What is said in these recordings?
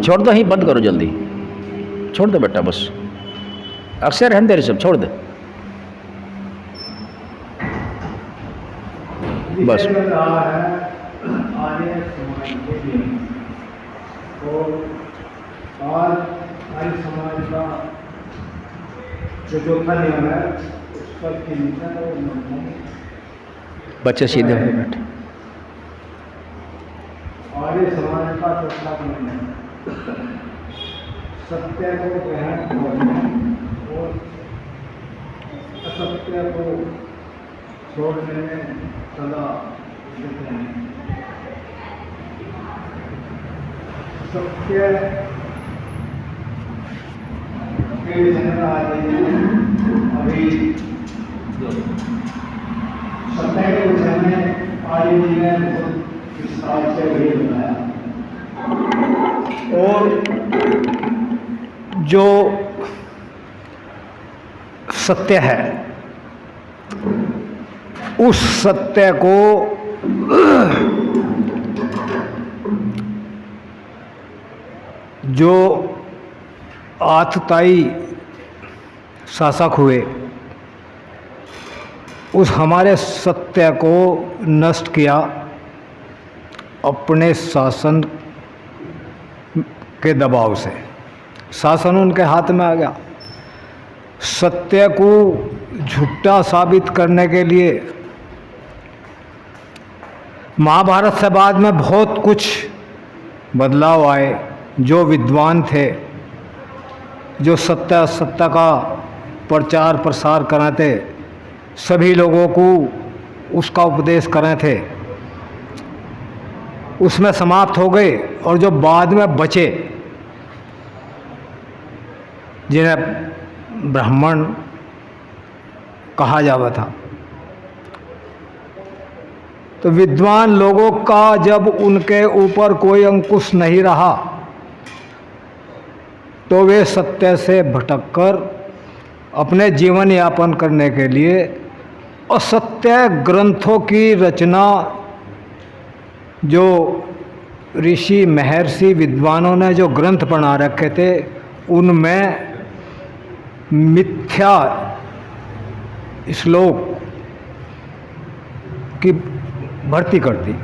छोड़ दो, ही बंद करो जल्दी, छोड़ दो बेटा, बस अक्सर रहने दे, सब छोड़ दे बस। आर्य समाज का जो चौथा नियम है उसका चिंतन और मनन। बच्चे सीधे हो बैठे। आर्य समाज का चौथा नियम है सत्य को ग्रहण करना और असत्य को छोड़ने में सदा सत्य के अभी सत्य के विषय में आर्य जी ने बहुत विस्तार से भी बताया। और जो सत्य है उस सत्य को जो आतताई शासक हुए उस हमारे सत्य को नष्ट किया, अपने शासन के दबाव से। शासन उनके हाथ में आ गया। सत्य को झूठा साबित करने के लिए महाभारत से बाद में बहुत कुछ बदलाव आए। जो विद्वान थे, जो सत्य असत्य का प्रचार प्रसार कराते, सभी लोगों को उसका उपदेश कर रहे थे, उसमें समाप्त हो गए। और जो बाद में बचे, जिन्हें ब्राह्मण कहा जाता था, तो विद्वान लोगों का जब उनके ऊपर कोई अंकुश नहीं रहा तो वे सत्य से भटककर अपने जीवन यापन करने के लिए असत्य ग्रंथों की रचना, जो ऋषि महर्षि विद्वानों ने जो ग्रंथ बना रखे थे, उनमें मिथ्या श्लोक की भर्ती कर दी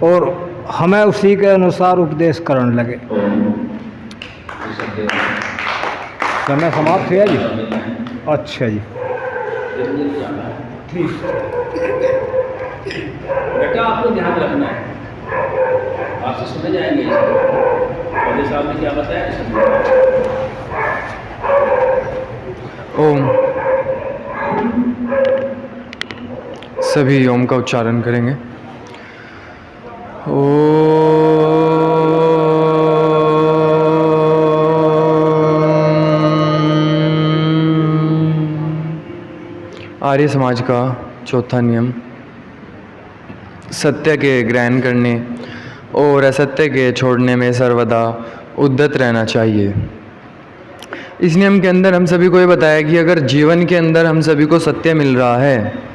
और हमें उसी के अनुसार उपदेश करने लगे। समय समाप्त हुआ जी? अच्छा जी, ठीक। बेटा आपको ध्यान रखना है, आपसे सुने जाएंगे और साहब ने क्या बताया। ओम। सभी ओम का उच्चारण करेंगे। आर्य समाज का चौथा नियम सत्य के ग्रहण करने और असत्य के छोड़ने में सर्वदा उद्यत रहना चाहिए। इस नियम के अंदर हम सभी को ये बताया कि अगर जीवन के अंदर हम सभी को सत्य मिल रहा है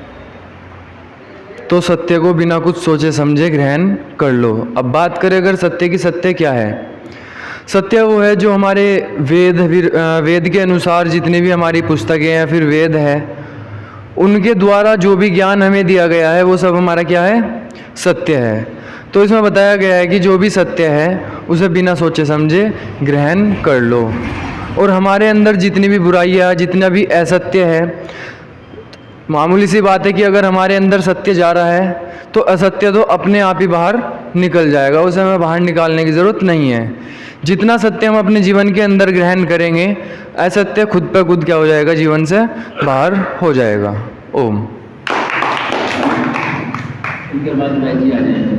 तो सत्य को बिना कुछ सोचे समझे ग्रहण कर लो। अब बात करें अगर सत्य की, सत्य क्या है? सत्य वो है जो हमारे वेद के अनुसार जितनी भी हमारी पुस्तकें हैं, फिर वेद है, उनके द्वारा जो भी ज्ञान हमें दिया गया है वो सब हमारा क्या है? सत्य है। तो इसमें बताया गया है कि जो भी सत्य है उसे बिना सोचे समझे ग्रहण कर लो। और हमारे अंदर जितनी भी बुराइयाँ, जितना भी असत्य है, मामूली सी बात है कि अगर हमारे अंदर सत्य जा रहा है तो असत्य तो अपने आप ही बाहर निकल जाएगा, उसे हमें बाहर निकालने की ज़रूरत नहीं है। जितना सत्य हम अपने जीवन के अंदर ग्रहण करेंगे, असत्य खुद पर खुद क्या हो जाएगा? जीवन से बाहर हो जाएगा। ओम। इनके बाद मैं जी आ जाएंगे।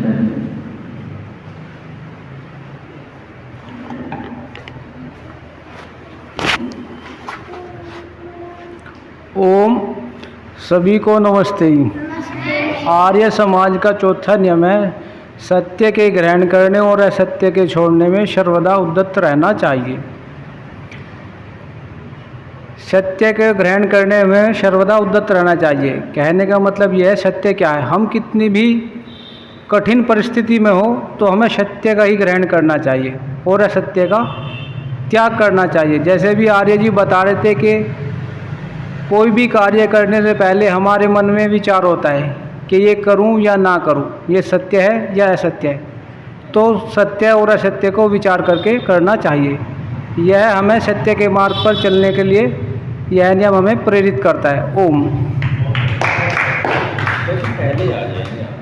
ओम। सभी को नमस्ते। आर्य समाज का चौथा नियम है सत्य के ग्रहण करने और असत्य के छोड़ने में सर्वदा उद्यत रहना चाहिए। सत्य के ग्रहण करने में सर्वदा उद्यत रहना चाहिए। कहने का मतलब यह है, सत्य क्या है? हम कितनी भी कठिन परिस्थिति में हो तो हमें सत्य का ही ग्रहण करना चाहिए और असत्य का त्याग करना चाहिए। जैसे भी आर्य जी बता रहे थे कि कोई भी कार्य करने से पहले हमारे मन में विचार होता है कि ये करूं या ना करूं, ये सत्य है या असत्य है। तो सत्य और असत्य को विचार करके करना चाहिए। यह हमें सत्य के मार्ग पर चलने के लिए यह नियम हमें प्रेरित करता है। ओम। पहले आ जाएंगे आप,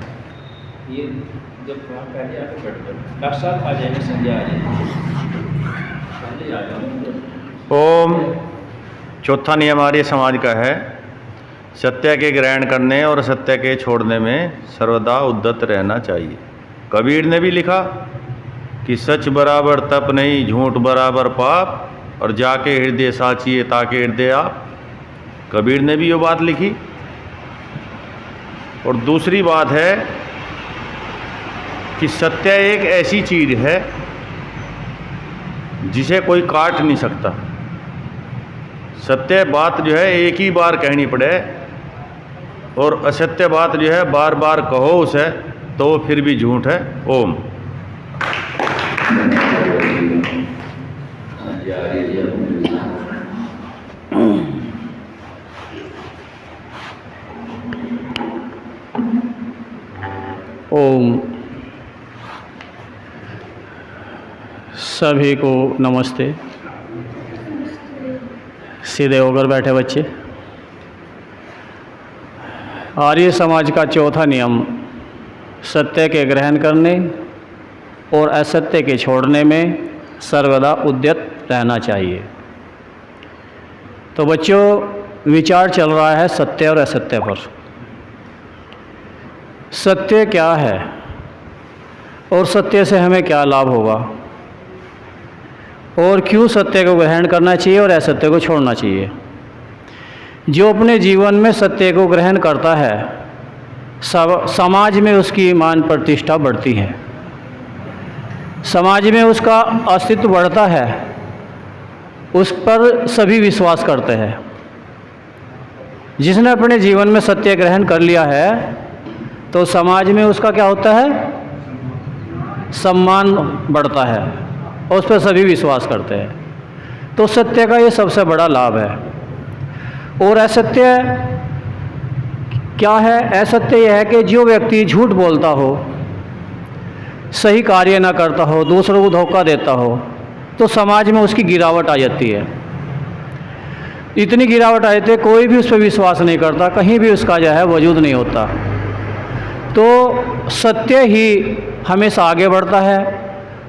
ये जब वहाँ पहले आके बैठ जाओ, डॉक्टर साहब आ जाएंगे, संजय आ जाएंगे, पहले आ जाओ। ओम। चौथा नियम आर्य समाज का है, सत्य के ग्रहण करने और असत्य के छोड़ने में सर्वदा उद्यत रहना चाहिए। कबीर ने भी लिखा कि सच बराबर तप नहीं, झूठ बराबर पाप, और जाके हृदय साचिए ताके हृदय आप। कबीर ने भी ये बात लिखी। और दूसरी बात है कि सत्य एक ऐसी चीज़ है जिसे कोई काट नहीं सकता। सत्य बात जो है एक ही बार कहनी पड़े, और असत्य बात जो है बार बार कहो उसे तो वो फिर भी झूठ है। ओम। ओम। सभी को नमस्ते। सीधे होकर बैठे बच्चे। आर्य समाज का चौथा नियम सत्य के ग्रहण करने और असत्य के छोड़ने में सर्वदा उद्यत रहना चाहिए। तो बच्चों, विचार चल रहा है सत्य और असत्य पर। सत्य क्या है और सत्य से हमें क्या लाभ होगा, और क्यों सत्य को ग्रहण करना चाहिए और असत्य को छोड़ना चाहिए। जो अपने जीवन में सत्य को ग्रहण करता है, समाज में उसकी मान प्रतिष्ठा बढ़ती है, समाज में उसका अस्तित्व बढ़ता है, उस पर सभी विश्वास करते हैं। जिसने अपने जीवन में सत्य ग्रहण कर लिया है तो समाज में उसका क्या होता है, सम्मान बढ़ता है और उस पर सभी विश्वास करते हैं। तो सत्य का ये सबसे बड़ा लाभ है। और असत्य क्या है? असत्य यह है कि जो व्यक्ति झूठ बोलता हो, सही कार्य ना करता हो, दूसरों को धोखा देता हो, तो समाज में उसकी गिरावट आ जाती है। इतनी गिरावट आ जाती है कोई भी उस पर विश्वास नहीं करता, कहीं भी उसका जो है वजूद नहीं होता। तो सत्य ही हमेशा आगे बढ़ता है।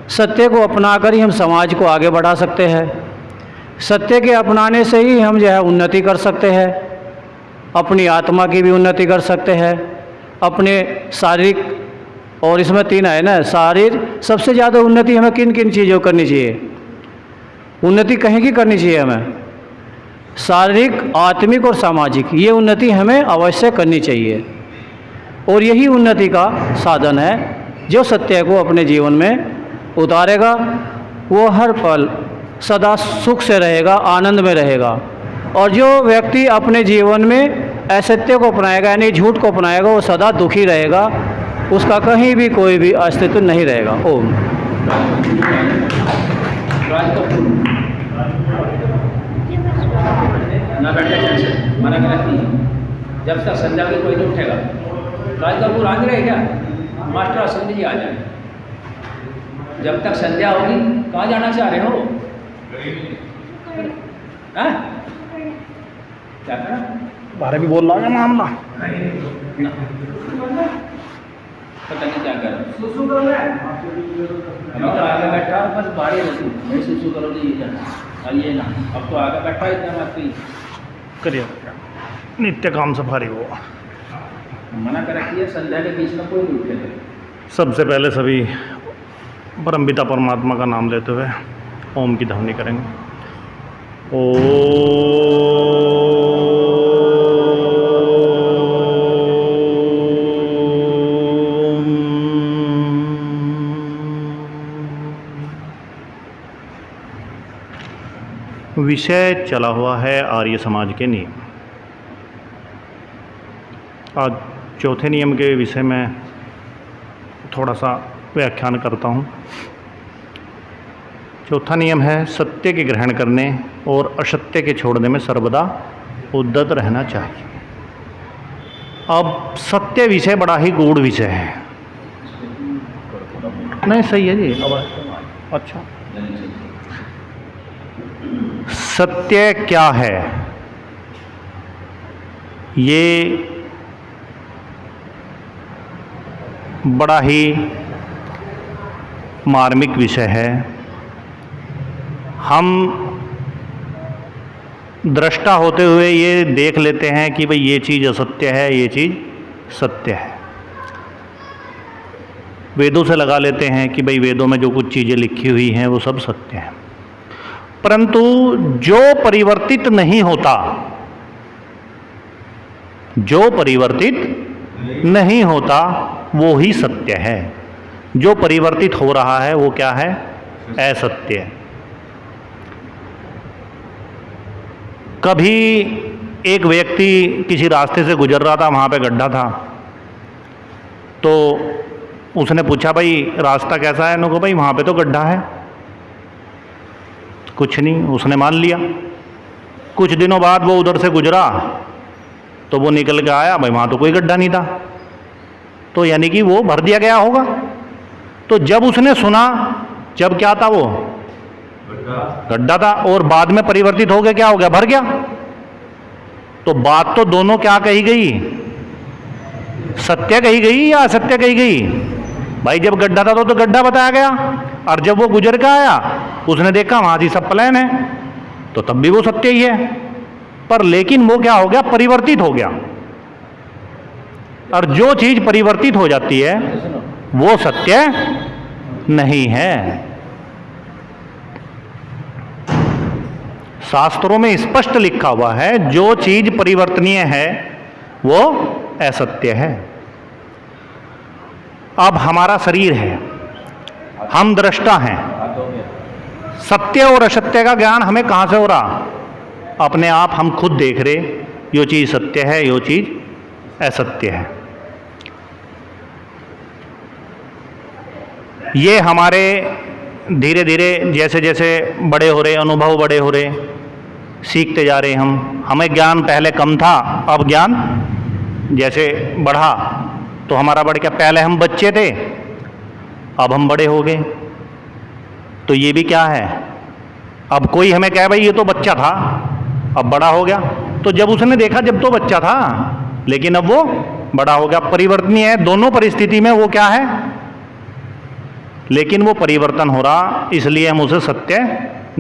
सत्य को अपनाकर ही हम समाज को आगे बढ़ा सकते हैं। सत्य के अपनाने से ही हम जो है उन्नति कर सकते हैं, अपनी आत्मा की भी उन्नति कर सकते हैं, अपने शारीरिक, और इसमें तीन है ना, शारीरिक। सबसे ज़्यादा उन्नति हमें किन किन चीज़ों करनी चाहिए? उन्नति कहीं की करनी चाहिए हमें? शारीरिक, आत्मिक और सामाजिक, ये उन्नति हमें अवश्य करनी चाहिए। और यही उन्नति का साधन है। जो सत्य को अपने जीवन में उतारेगा वो हर पल सदा सुख से रहेगा, आनंद में रहेगा। और जो व्यक्ति अपने जीवन में असत्य को अपनाएगा, यानी झूठ को अपनाएगा, वो सदा दुखी रहेगा, उसका कहीं भी कोई भी अस्तित्व नहीं रहेगा। ओम। ना बैठे टेंशन, मना करती जब तक संध्या के कोई नहीं उठेगा। राज कपूर आगे रहे क्या? मास्टर असंध जी आ जाए। जब तक संध्या होगी, कहाँ जाना चाह रहे हो? हाँ? क्या करा? बारे भी बोल रहा है मामला। पता नहीं क्या कर तो आगे बैठा बस बारी रहती नहीं, सुसु करो तो ये जाना ये ना। अब तो आगे बैठा इतना मत करिए, नित्य काम सफारी हो। मना कर रखी है, संध्या के बीच में कोई नहीं उठेगा। सबसे पहले सभी परमपिता परमात्मा का नाम लेते हुए ओम की ध्वनि करेंगे। विषय चला हुआ है आर्य समाज के नियम। आज चौथे नियम के विषय में थोड़ा सा व्याख्यान करता हूँ। चौथा नियम है सत्य के ग्रहण करने और असत्य के छोड़ने में सर्वदा उद्यत रहना चाहिए। अब सत्य विषय बड़ा ही गूढ़ विषय है। नहीं सही है जी, अब अच्छा सत्य क्या है, ये बड़ा ही मार्मिक विषय है। हम दृष्टा होते हुए ये देख लेते हैं कि भाई ये चीज़ असत्य है, ये चीज़ सत्य है। वेदों से लगा लेते हैं कि भाई वेदों में जो कुछ चीज़ें लिखी हुई हैं वो सब सत्य हैं, परंतु जो परिवर्तित नहीं होता, जो परिवर्तित नहीं होता वो ही सत्य है। जो परिवर्तित हो रहा है वो क्या है? असत्य है। कभी एक व्यक्ति किसी रास्ते से गुजर रहा था, वहाँ पे गड्ढा था, तो उसने पूछा भाई रास्ता कैसा है? उनको भाई वहाँ पे तो गड्ढा है। कुछ नहीं, उसने मान लिया। कुछ दिनों बाद वो उधर से गुजरा तो वो निकल के आया, भाई वहाँ तो कोई गड्ढा नहीं था। तो यानी कि वो भर दिया गया होगा। तो जब उसने सुना, जब क्या था वो गड्ढा था, और बाद में परिवर्तित हो गया, क्या हो गया? भर गया। तो बात तो दोनों क्या कही गई? सत्य कही गई या असत्य कही गई? भाई जब गड्ढा था तो गड्ढा बताया गया, और जब वो गुजर के आया उसने देखा वहां जी सब प्लान है, तो तब भी वो सत्य ही है। पर लेकिन वो क्या हो गया? परिवर्तित हो गया। और जो चीज परिवर्तित हो जाती है वो सत्य नहीं है। शास्त्रों में स्पष्ट लिखा हुआ है जो चीज परिवर्तनीय है वो असत्य है। अब हमारा शरीर है, हम दृष्टा हैं। सत्य और असत्य का ज्ञान हमें कहां से हो रहा? अपने आप हम खुद देख रहे, यो चीज सत्य है, यो चीज असत्य है। ये हमारे धीरे धीरे जैसे जैसे बड़े हो रहे, अनुभव बड़े हो रहे, सीखते जा रहे हमें ज्ञान पहले कम था, अब ज्ञान जैसे बढ़ा तो हमारा बढ़ गया। पहले हम बच्चे थे, अब हम बड़े हो गए। तो ये भी क्या है? अब कोई हमें कहे भाई ये तो बच्चा था, अब बड़ा हो गया। तो जब उसने देखा जब तो बच्चा था, लेकिन अब वो बड़ा हो गया। परिवर्तनीय है दोनों परिस्थिति में, वो क्या है? लेकिन वो परिवर्तन हो रहा, इसलिए हम उसे सत्य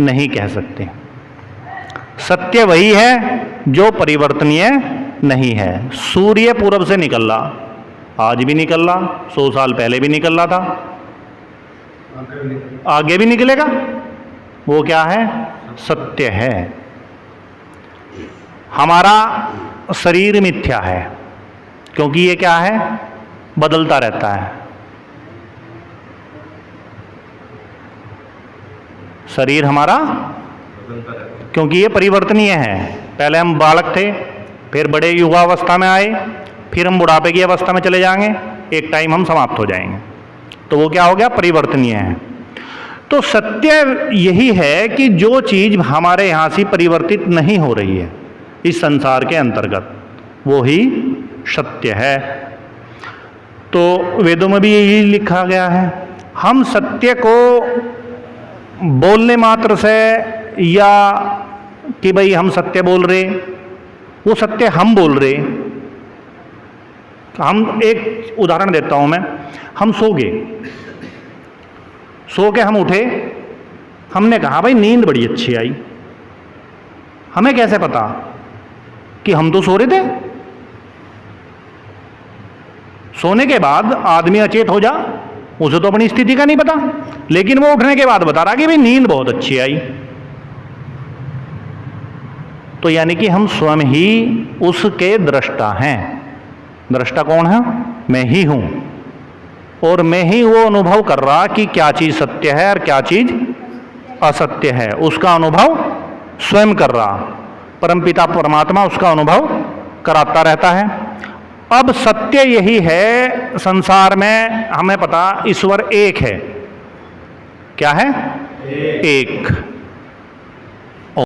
नहीं कह सकते। सत्य वही है जो परिवर्तनीय नहीं है। सूर्य पूरब से निकल रहा, आज भी निकल रहा, 100 साल पहले भी निकल रहा था, आगे भी निकलेगा। वो क्या है? सत्य है। हमारा शरीर मिथ्या है, क्योंकि ये क्या है? बदलता रहता है। शरीर हमारा क्योंकि ये परिवर्तनीय है। पहले हम बालक थे, फिर बड़े युवावस्था में आए, फिर हम बुढ़ापे की अवस्था में चले जाएंगे, एक टाइम हम समाप्त हो जाएंगे। तो वो क्या हो गया? परिवर्तनीय है। तो सत्य यही है कि जो चीज हमारे यहाँ से परिवर्तित नहीं हो रही है इस संसार के अंतर्गत, वो ही सत्य है। तो वेदों में भी यही लिखा गया है। हम सत्य को बोलने मात्र से, या कि भाई हम सत्य बोल रहे, वो सत्य हम बोल रहे। हम एक उदाहरण देता हूं मैं। हम सो गए, सो के हम उठे, हमने कहा भाई नींद बड़ी अच्छी आई। हमें कैसे पता कि हम तो सो रहे थे? सोने के बाद आदमी अचेत हो जा, उसे तो अपनी स्थिति का नहीं पता, लेकिन वो उठने के बाद बता रहा कि भाई नींद बहुत अच्छी आई। तो यानी कि हम स्वयं ही उसके दृष्टा हैं। दृष्टा कौन है? मैं ही हूं। और मैं ही वो अनुभव कर रहा कि क्या चीज सत्य है और क्या चीज असत्य है, उसका अनुभव स्वयं कर रहा। परमपिता परमात्मा उसका अनुभव कराता रहता है। अब सत्य यही है, संसार में हमें पता ईश्वर एक है। क्या है? एक।